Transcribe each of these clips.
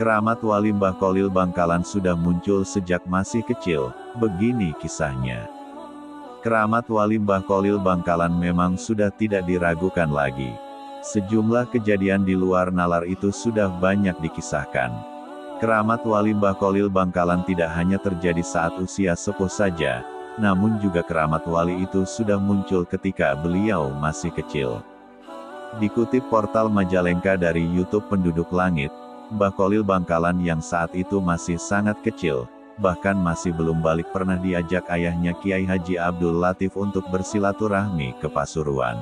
Keramat Wali Mbah Kholil Bangkalan sudah muncul sejak masih kecil, begini kisahnya. Keramat Wali Mbah Kholil Bangkalan memang sudah tidak diragukan lagi. Sejumlah kejadian di luar nalar itu sudah banyak dikisahkan. Keramat Wali Mbah Kholil Bangkalan tidak hanya terjadi saat usia sepuh saja, namun juga keramat wali itu sudah muncul ketika beliau masih kecil. Dikutip portal Majalengka dari YouTube Penduduk Langit, Mbah Kholil Bangkalan yang saat itu masih sangat kecil, bahkan masih belum balik pernah diajak ayahnya Kiai Haji Abdul Latif untuk bersilaturahmi ke Pasuruan.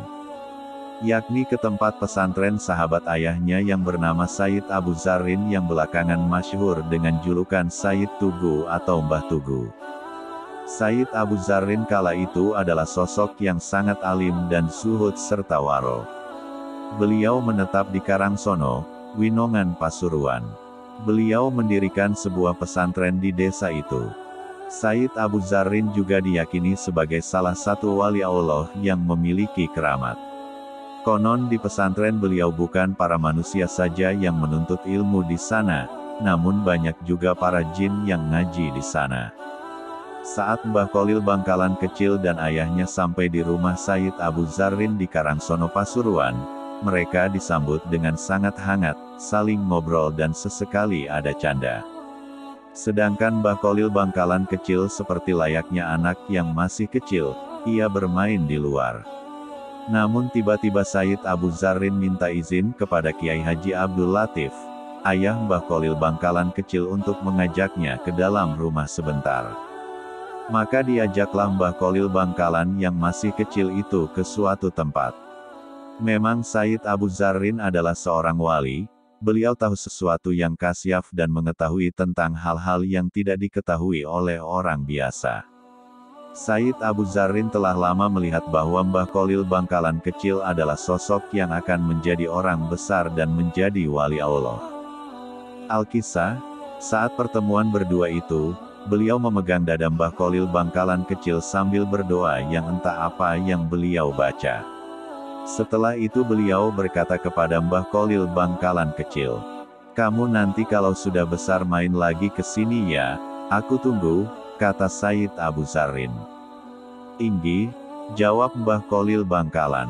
Yakni ke tempat pesantren sahabat ayahnya yang bernama Sayyid Abu Zarrin yang belakangan masyhur dengan julukan Sayyid Tugu atau Mbah Tugu. Sayyid Abu Zarrin kala itu adalah sosok yang sangat alim dan zuhud serta waro. Beliau menetap di Karangsono, Winongan Pasuruan. Beliau mendirikan sebuah pesantren di desa itu. Sayyid Abu Zarrin juga diyakini sebagai salah satu wali Allah yang memiliki keramat. Konon di pesantren beliau bukan para manusia saja yang menuntut ilmu di sana, namun banyak juga para jin yang ngaji di sana. Saat Mbah Kholil Bangkalan kecil dan ayahnya sampai di rumah Sayyid Abu Zarrin di Karangsono Pasuruan, mereka disambut dengan sangat hangat, saling ngobrol dan sesekali ada canda. Sedangkan Mbah Kholil Bangkalan kecil seperti layaknya anak yang masih kecil, ia bermain di luar. Namun tiba-tiba Sayyid Abu Zarrin minta izin kepada Kiai Haji Abdul Latif, ayah Mbah Kholil Bangkalan kecil untuk mengajaknya ke dalam rumah sebentar. Maka diajaklah Mbah Kholil Bangkalan yang masih kecil itu ke suatu tempat. Memang Sayyid Abu Zarrin adalah seorang wali, beliau tahu sesuatu yang kasyaf dan mengetahui tentang hal-hal yang tidak diketahui oleh orang biasa. Sayyid Abu Zarrin telah lama melihat bahwa Mbah Kholil Bangkalan kecil adalah sosok yang akan menjadi orang besar dan menjadi wali Allah. Alkisah, saat pertemuan berdua itu, beliau memegang dada Mbah Kholil Bangkalan kecil sambil berdoa yang entah apa yang beliau baca. Setelah itu beliau berkata kepada Mbah Kholil Bangkalan kecil, "Kamu nanti kalau sudah besar main lagi ke sini ya, aku tunggu," kata Sayyid Abu Zarrin. "Inggih," jawab Mbah Kholil Bangkalan.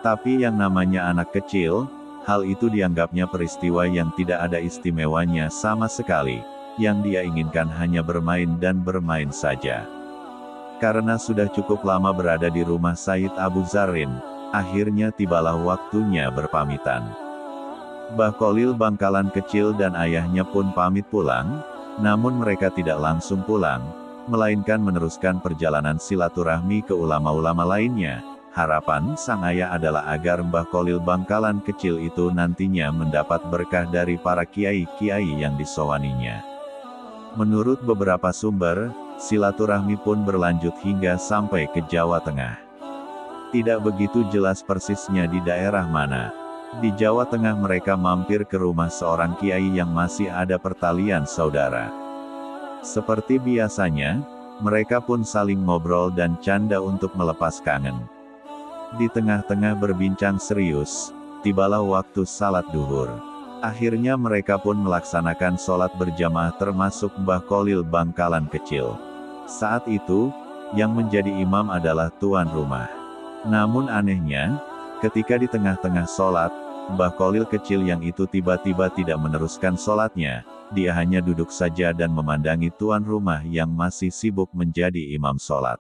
Tapi yang namanya anak kecil, hal itu dianggapnya peristiwa yang tidak ada istimewanya sama sekali, yang dia inginkan hanya bermain dan bermain saja. Karena sudah cukup lama berada di rumah Sayyid Abu Zarrin, akhirnya tibalah waktunya berpamitan. Mbah Kholil Bangkalan kecil dan ayahnya pun pamit pulang, namun mereka tidak langsung pulang, melainkan meneruskan perjalanan silaturahmi ke ulama-ulama lainnya. Harapan sang ayah adalah agar Mbah Kholil Bangkalan kecil itu nantinya mendapat berkah dari para kiai-kiai yang disowaninya. Menurut beberapa sumber, silaturahmi pun berlanjut hingga sampai ke Jawa Tengah. Tidak begitu jelas persisnya di daerah mana. Di Jawa Tengah mereka mampir ke rumah seorang kiai yang masih ada pertalian saudara. Seperti biasanya, mereka pun saling ngobrol dan canda untuk melepas kangen. Di tengah-tengah berbincang serius, tibalah waktu salat duhur. Akhirnya mereka pun melaksanakan sholat berjamaah termasuk Mbah Kholil Bangkalan kecil. Saat itu, yang menjadi imam adalah tuan rumah. Namun anehnya, ketika di tengah-tengah sholat, Mbah Kholil kecil yang itu tiba-tiba tidak meneruskan sholatnya, dia hanya duduk saja dan memandangi tuan rumah yang masih sibuk menjadi imam sholat.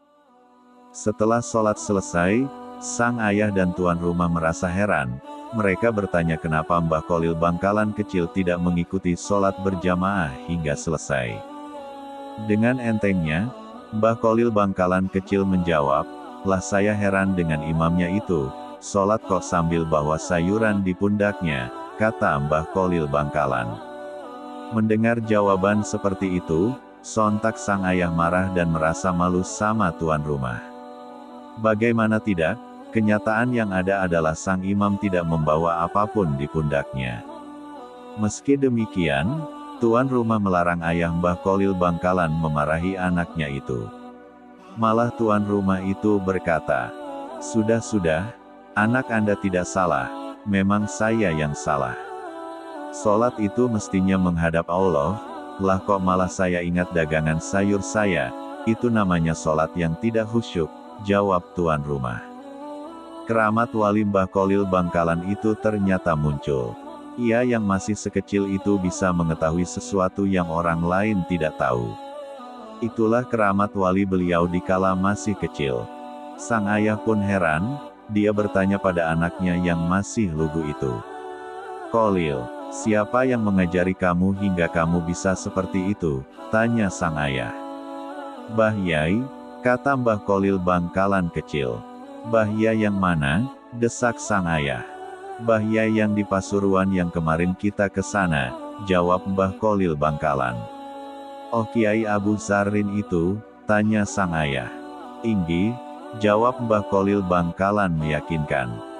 Setelah sholat selesai, sang ayah dan tuan rumah merasa heran. Mereka bertanya kenapa Mbah Kholil Bangkalan kecil tidak mengikuti sholat berjamaah hingga selesai. Dengan entengnya, Mbah Kholil Bangkalan kecil menjawab, "Lah saya heran dengan imamnya itu, sholat kok sambil bawa sayuran di pundaknya," kata Mbah Kholil Bangkalan. Mendengar jawaban seperti itu, sontak sang ayah marah dan merasa malu sama tuan rumah. Bagaimana tidak, kenyataan yang ada adalah sang imam tidak membawa apapun di pundaknya. Meski demikian, tuan rumah melarang ayah Mbah Kholil Bangkalan memarahi anaknya itu. Malah tuan rumah itu berkata, "Sudah-sudah, anak Anda tidak salah, memang saya yang salah." Sholat itu mestinya menghadap Allah, lah kok malah saya ingat dagangan sayur saya, itu namanya sholat yang tidak khusyuk, jawab tuan rumah. Keramat wali Mbah Kholil Bangkalan itu ternyata muncul. Ia yang masih sekecil itu bisa mengetahui sesuatu yang orang lain tidak tahu. Itulah keramat wali beliau dikala masih kecil. Sang ayah pun heran, dia bertanya pada anaknya yang masih lugu itu. "Kholil, siapa yang mengajari kamu hingga kamu bisa seperti itu?" tanya sang ayah. "Bah Yai," kata Mbah Kholil Bangkalan kecil. "Bah Yai yang mana?" desak sang ayah. "Bah Yai yang di Pasuruan yang kemarin kita ke sana," jawab Mbah Kholil Bangkalan. "Oh Kiai Abu Zarrin itu?" tanya sang ayah. "Inggih," jawab Mbah Kholil Bangkalan meyakinkan.